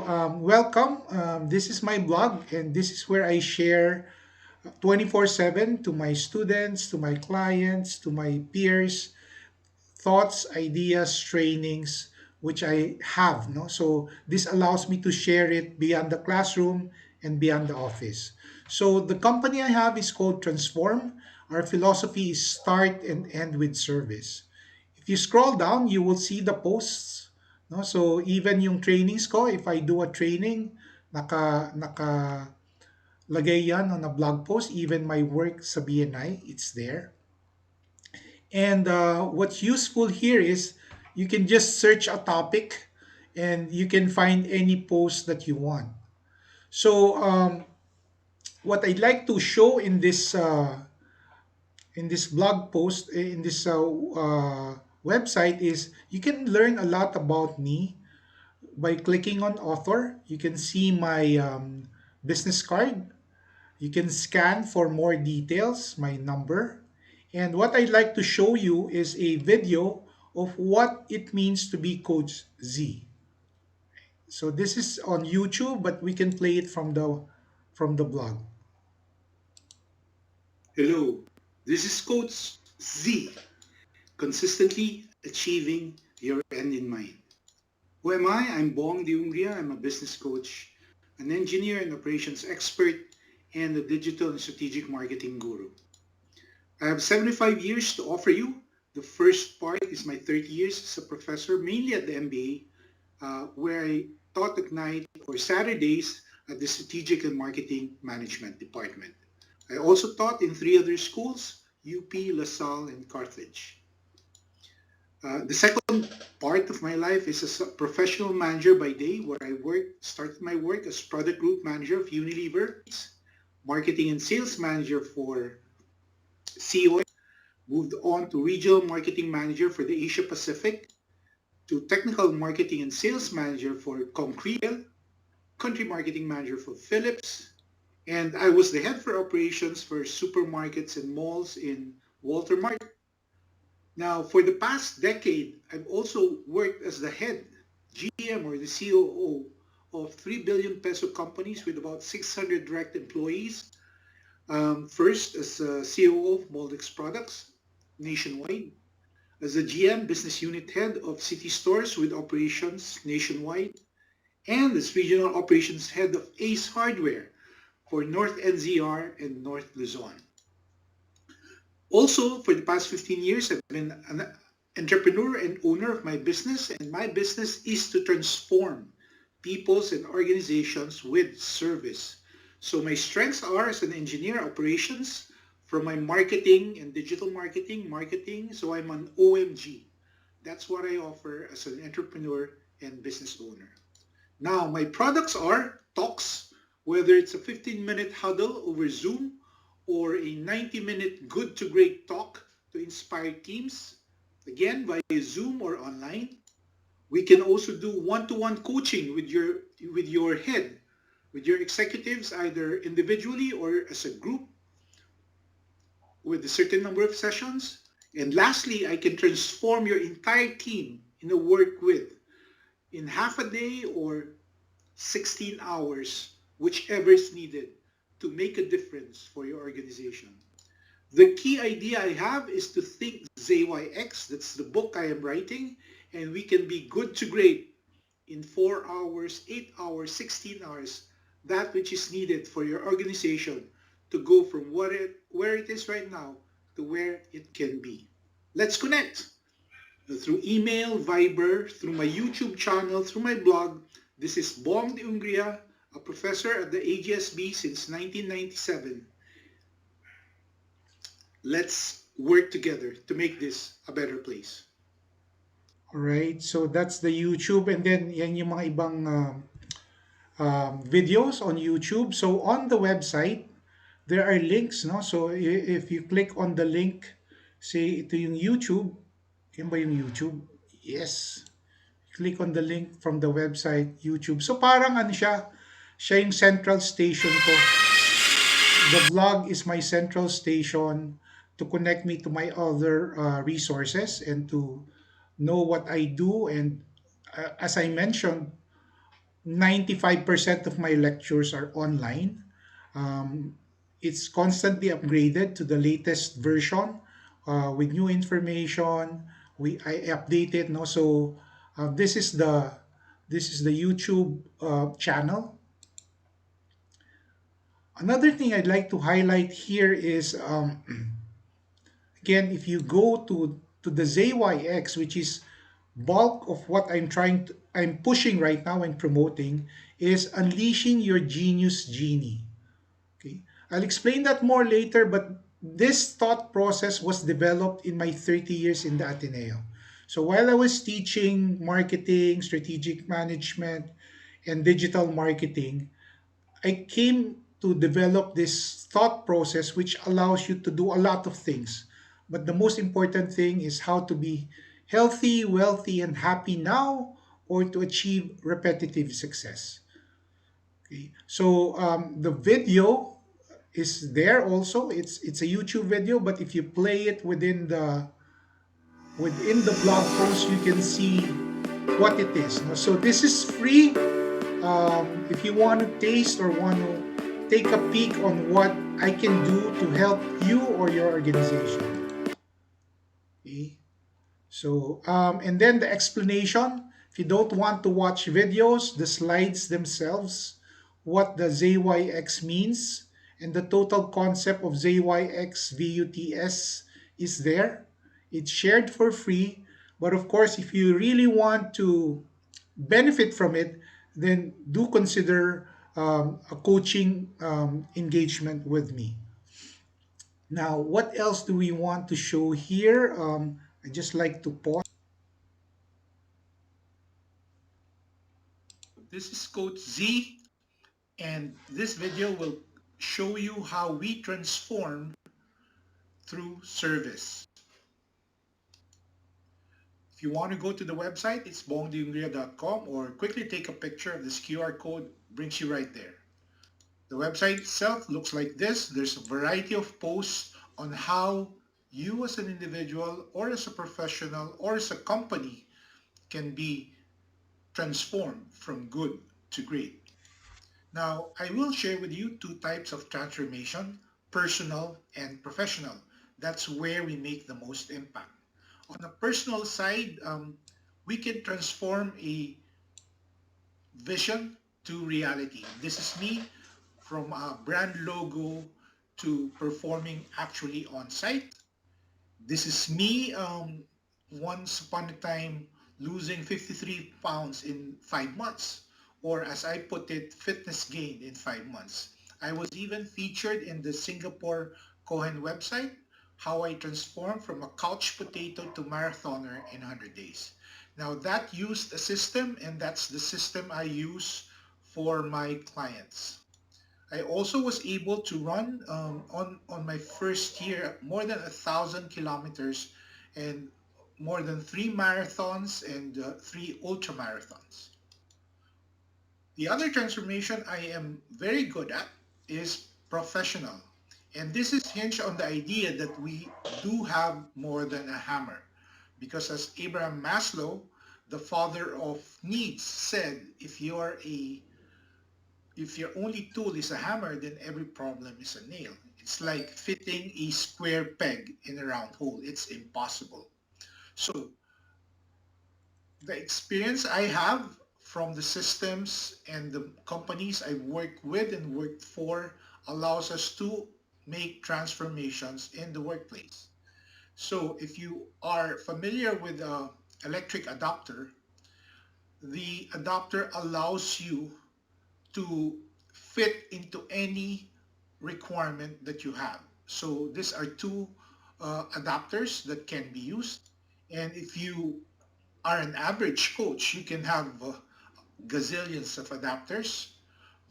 welcome. This is my blog, and this is where I share 24/7 to my students, to my clients, to my peers, thoughts, ideas, trainings, which I have. No? So this allows me to share it beyond the classroom and beyond the office. So the company I have is called Transform. Our philosophy is start and end with service. If you scroll down, you will see the posts. No? So even yung trainings ko, if I do a training, naka lagay yan on a blog post. Even my work sa BNI, it's there. And what's useful here is you can just search a topic and you can find any post that you want. So what I'd like to show in this blog post in this website is you can learn a lot about me by clicking on author. You can see my business card. You can scan for more details, my number. And what I'd like to show you is a video of what it means to be Coach Z. So this is on YouTube, but we can play it from the blog. Hello, this is Coach Z, consistently achieving your end in mind. Who am I? I'm Bong Diungria. I'm a business coach, an engineer and operations expert, and a digital and strategic marketing guru. I have 75 years to offer you. The first part is my 30 years as a professor, mainly at the MBA, where I taught at night or Saturdays at the Strategic and Marketing Management Department. I also taught in three other schools, UP, LaSalle, and Carthage. The second part of my life is as a professional manager by day, where I started my work as product group manager of Unilever, marketing and sales manager for COACH, moved on to regional marketing manager for the Asia Pacific, to technical marketing and sales manager for Concrete, country marketing manager for Philips, and I was the head for operations for supermarkets and malls in Walter Mart. Now, for the past decade, I've also worked as the head GM or the COO of 3 billion peso companies with about 600 direct employees. First, as a COO of Moldex Products nationwide, as a GM business unit head of City Stores with operations nationwide, and as regional operations head of Ace Hardware for North NZR and North Luzon. Also, for the past 15 years, I've been an entrepreneur and owner of my business, and my business is to transform peoples and organizations with service. So my strengths are as an engineer operations, from my marketing and digital marketing, so I'm an OMG. That's what I offer as an entrepreneur and business owner. Now, my products are talks, whether it's a 15-minute huddle over Zoom or a 90-minute good to great talk to inspire teams, again, via Zoom or online. We can also do one-to-one coaching with your head, with your executives, either individually or as a group with a certain number of sessions. And lastly, I can transform your entire team in a work with in half a day or 16 hours, whichever is needed to make a difference for your organization. The key idea I have is to think ZYX, that's the book I am writing, and we can be good to great in 4 hours, 8 hours, 16 hours, that which is needed for your organization to go from where it is right now to where it can be. Let's connect through email, Viber, through my YouTube channel, through my blog. This is Bong de Ungria, a professor at the AGSB since 1997. Let's work together to make this a better place. All right. So that's the YouTube, and then yan yung mga ibang videos on YouTube. So on the website, there are links, no? So if you click on the link, say ito yung YouTube, yun ba yung YouTube? Yes. Click on the link from the website, YouTube. So parang ano siya yung central station ko. The blog is my central station to connect me to my other resources and to know what I do. And as I mentioned, 95% of my lectures are online. Um, it's constantly upgraded to the latest version with new information. I update it. No, so this is the YouTube channel. Another thing I'd like to highlight here is again, if you go to the ZYX, which is bulk of what I'm pushing right now and promoting, is unleashing your genius genie. Okay, I'll explain that more later, but this thought process was developed in my 30 years in the Ateneo. So while I was teaching marketing, strategic management, and digital marketing, I came to develop this thought process which allows you to do a lot of things. But the most important thing is how to be healthy, wealthy, and happy now or to achieve repetitive success. Okay. So the video is there also. It's a YouTube video, but if you play it within the blog post, you can see what it is. No? So this is free. If you want to taste or want to take a peek on what I can do to help you or your organization. Okay. So, and then the explanation. If you don't want to watch videos, the slides themselves, what the ZYX means, and the total concept of ZYX VUTS is there. It's shared for free. But of course, if you really want to benefit from it, then do consider a coaching engagement with me. Now, what else do we want to show here? I just like to pause. This is Coach Z, and this video will show you how we transform through service. If you want to go to the website, it's bongdiungria.com, or quickly take a picture of this QR code, brings you right there. The website itself looks like this. There's a variety of posts on how you as an individual or as a professional or as a company can be transformed from good to great. Now, I will share with you two types of transformation, personal and professional. That's where we make the most impact. On the personal side, we can transform a vision to reality. This is me from a brand logo to performing actually on site. This is me once upon a time losing 53 pounds in 5 months, or as I put it, fitness gain in 5 months. I was even featured in the Singapore Cohen website, how I transformed from a couch potato to marathoner in 100 days. Now that used a system, and that's the system I use for my clients. I also was able to run on my first year more than 1,000 kilometers and more than 3 marathons and 3 ultra marathons. The other transformation I am very good at is professional. And this is hinged on the idea that we do have more than a hammer. Because as Abraham Maslow, the father of needs, said, if your only tool is a hammer, then every problem is a nail. It's like fitting a square peg in a round hole. It's impossible. So the experience I have from the systems and the companies I work with and worked for allows us to make transformations in the workplace. So if you are familiar with an electric adapter, the adapter allows you to fit into any requirement that you have. So these are two adapters that can be used. And if you are an average coach, you can have gazillions of adapters,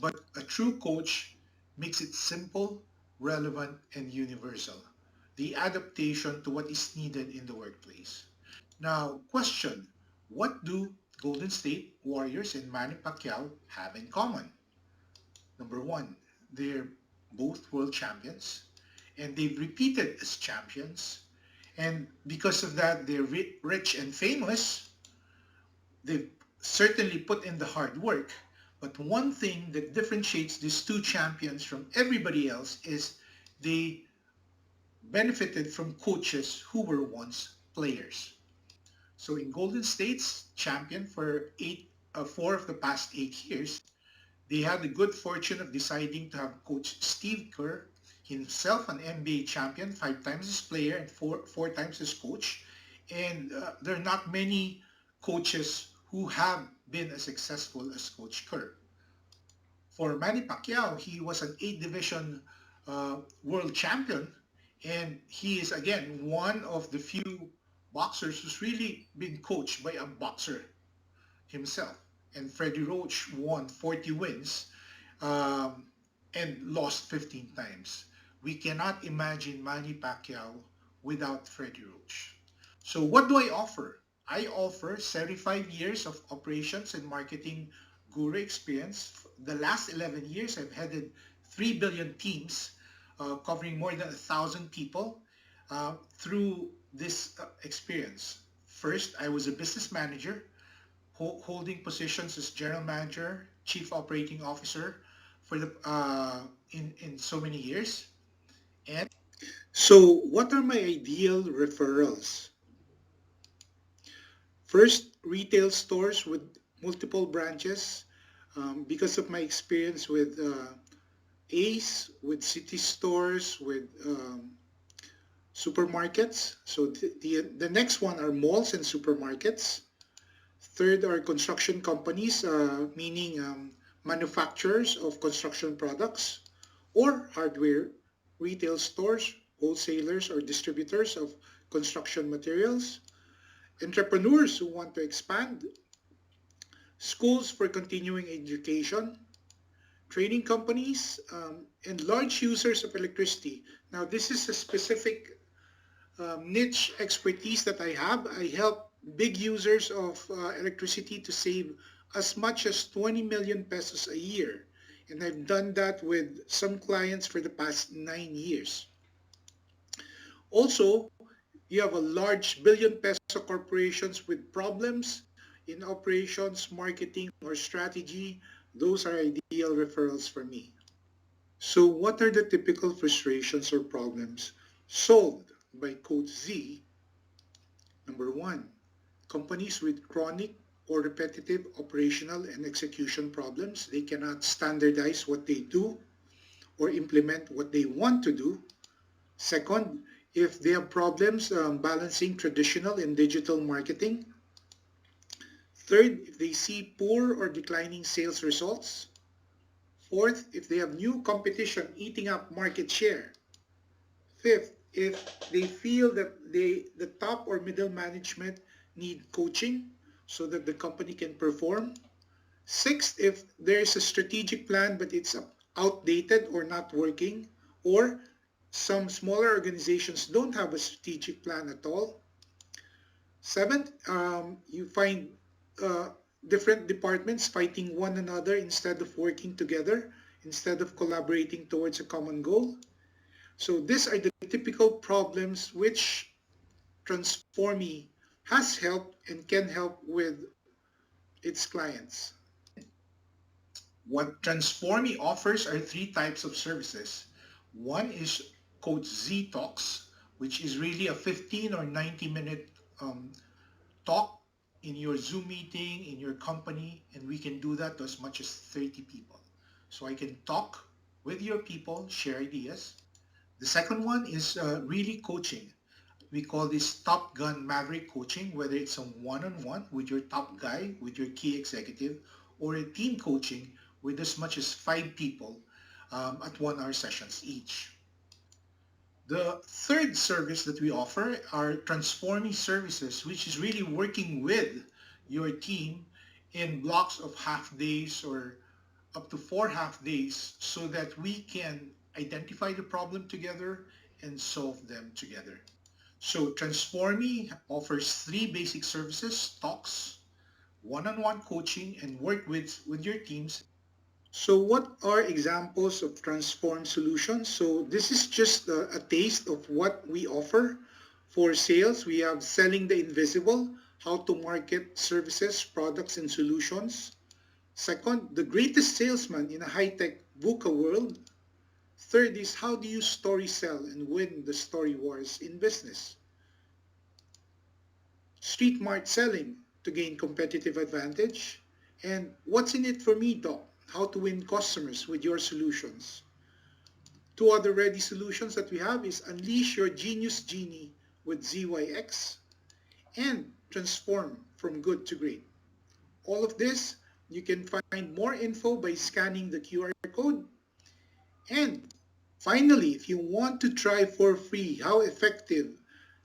but a true coach makes it simple, relevant, and universal. The adaptation to what is needed in the workplace. Now, question, what do Golden State Warriors and Manny Pacquiao have in common? Number one, they're both world champions and they've repeated as champions. And because of that, they're rich and famous. They've certainly put in the hard work, But one thing that differentiates these two champions from everybody else is they benefited from coaches who were once players. So in Golden State's champion for 4 of the past 8 years, they had the good fortune of deciding to have Coach Steve Kerr, himself an NBA champion, 5 times as player and four times as coach. And there are not many coaches who have been as successful as Coach Kerr. For Manny Pacquiao, he was an 8 division world champion, and he is again one of the few boxers who's really been coached by a boxer himself. And Freddie Roach won 40 wins um, and lost 15 times. We cannot imagine Manny Pacquiao without Freddie Roach. So what do I offer? I offer 75 years of operations and marketing guru experience. The last 11 years, I've headed 3 billion teams, covering more than 1,000 people through this experience. First, I was a business manager holding positions as general manager, chief operating officer for the in so many years. And so, what are my ideal referrals? First, retail stores with multiple branches. Because of my experience with Ace, with city stores, with supermarkets. So the next one are malls and supermarkets. Third are construction companies, meaning manufacturers of construction products or hardware, retail stores, wholesalers or distributors of construction materials, entrepreneurs who want to expand, schools for continuing education, training companies, and large users of electricity. Now, this is a specific niche expertise that I have. I help big users of electricity to save as much as 20 million pesos a year. And I've done that with some clients for the past 9 years. Also, you have a large billion peso corporations with problems in operations, marketing, or strategy. Those are ideal referrals for me. So, what are the typical frustrations or problems solved by Coach Z? Number one, companies with chronic or repetitive operational and execution problems. They cannot standardize what they do or implement what they want to do. Second, if they have problems balancing traditional and digital marketing. Third, if they see poor or declining sales results. Fourth, if they have new competition eating up market share. Fifth, if they feel that the top or middle management need coaching so that the company can perform. Sixth, if there is a strategic plan but it's outdated or not working, or some smaller organizations don't have a strategic plan at all. Seventh, you find uh, different departments fighting one another instead of working together, instead of collaborating towards a common goal. So these are the typical problems which Transforme has helped and can help with its clients. What Transforme offers are three types of services. One is Coach Z Talks, which is really a 15 or 90-minute talk in your Zoom meeting, in your company, and we can do that to as much as 30 people. So I can talk with your people, share ideas. The second one is really coaching. We call this Top Gun Maverick coaching, whether it's a one-on-one with your top guy, with your key executive, or a team coaching with as much as 5 people at 1 hour sessions each. The third service that we offer are transforming services, which is really working with your team in blocks of half days or up to 4 half days so that we can identify the problem together and solve them together. So Transforme offers three basic services: talks, one-on-one coaching, and work with your teams. So what are examples of transform solutions? So this is just a taste of what we offer. For sales, we have selling the invisible, how to market services, products, and solutions. Second, the greatest salesman in a high-tech VUCA world. Third is how do you story sell and win the story wars in business? Street mart selling to gain competitive advantage. And what's in it for me, Doc? How to win customers with your solutions. Two other ready solutions that we have is Unleash Your Genius Genie with ZYX and Transform from Good to Great. All of this, you can find more info by scanning the QR code. And finally, if you want to try for free how effective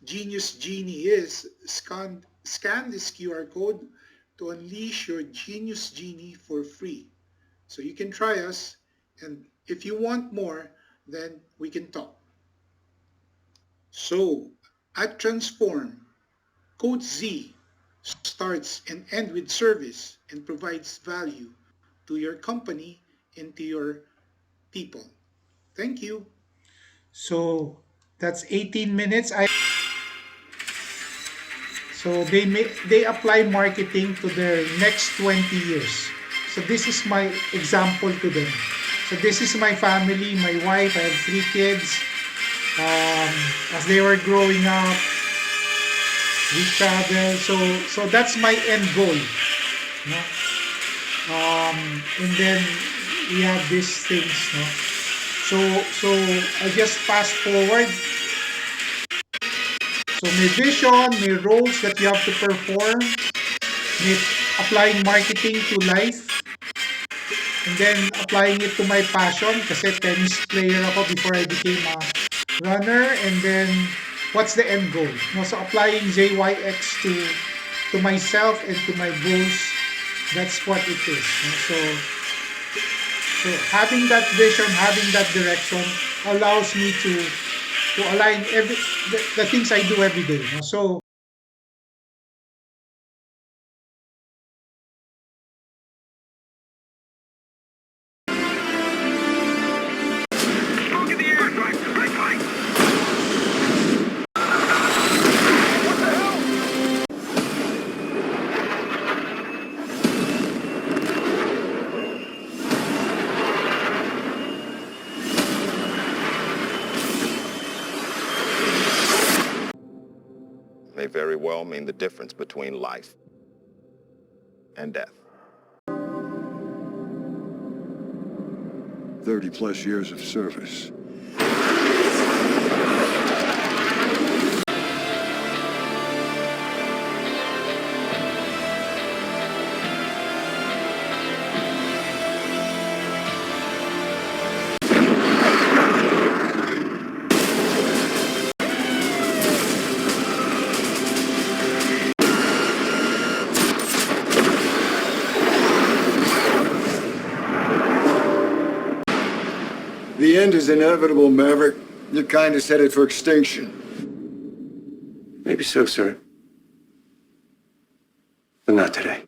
Genius Genie is, scan this QR code to unleash your Genius Genie for free. So you can try us, and if you want more, then we can talk. So at Transform, CoACH Z starts and ends with service and provides value to your company and to your people. Thank you. So that's 18 minutes. So they apply marketing to their next 20 years. So this is my example to them. So this is my family, my wife. I have 3 kids. As they were growing up, we travel. So that's my end goal. No? And then we have these things. No? So I just fast forward. So may vision, may roles that you have to perform, may applying marketing to life, and then applying it to my passion kasi tennis player ako before I became a runner, and then what's the end goal? No, so applying ZYX to myself and to my goals, that's what it is. No? So having that vision, having that direction allows me to align the things I do every day. No? So may very well mean the difference between life and death. 30-plus years of service. The end is inevitable, Maverick. Your kind is headed for extinction. Maybe so, sir. But not today.